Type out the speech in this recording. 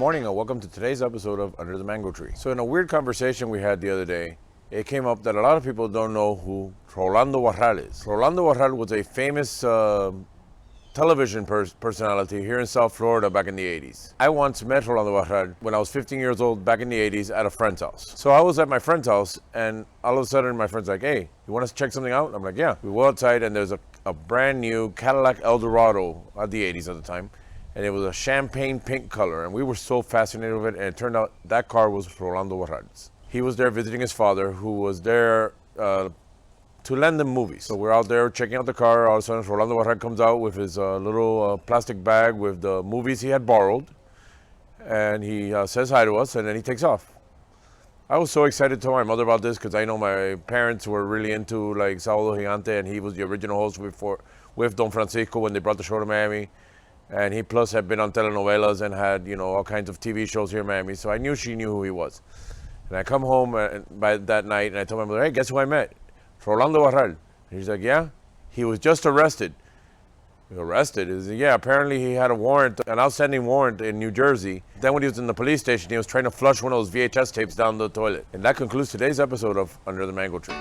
morning and welcome to today's episode of Under the Mango Tree. So in a weird conversation we had the other day, it came up that a lot of people don't know who Rolando Barral is. Rolando Barral was a famous television personality here in South Florida back in the 80s. I once met Rolando Barral when I was 15 years old back in the 80s at a friend's house. So I was at my friend's house and all of a sudden my friend's like, hey, you want us to check something out? I'm like, yeah. We go outside and there's a brand new Cadillac Eldorado of the 80s at the time. And it was a champagne pink color, and we were so fascinated with it, and it turned out that car was Rolando Barral's. He was there visiting his father, who was there to lend them movies. So we're out there checking out the car. All of a sudden, Rolando Barral comes out with his little plastic bag with the movies he had borrowed, and he says hi to us, and then he takes off. I was so excited to tell my mother about this because I know my parents were really into like Sábado Gigante, and he was the original host with Don Francisco when they brought the show to Miami. And he plus had been on telenovelas and had, all kinds of TV shows here in Miami. So I knew she knew who he was. And I come home by that night and I told my mother, hey, guess who I met? Rolando Barral. And he's like, yeah? He was just arrested. Arrested? He said, yeah, apparently he had a warrant, an outstanding warrant in New Jersey. Then when he was in the police station, he was trying to flush one of those VHS tapes down the toilet. And that concludes today's episode of Under the Mango Tree.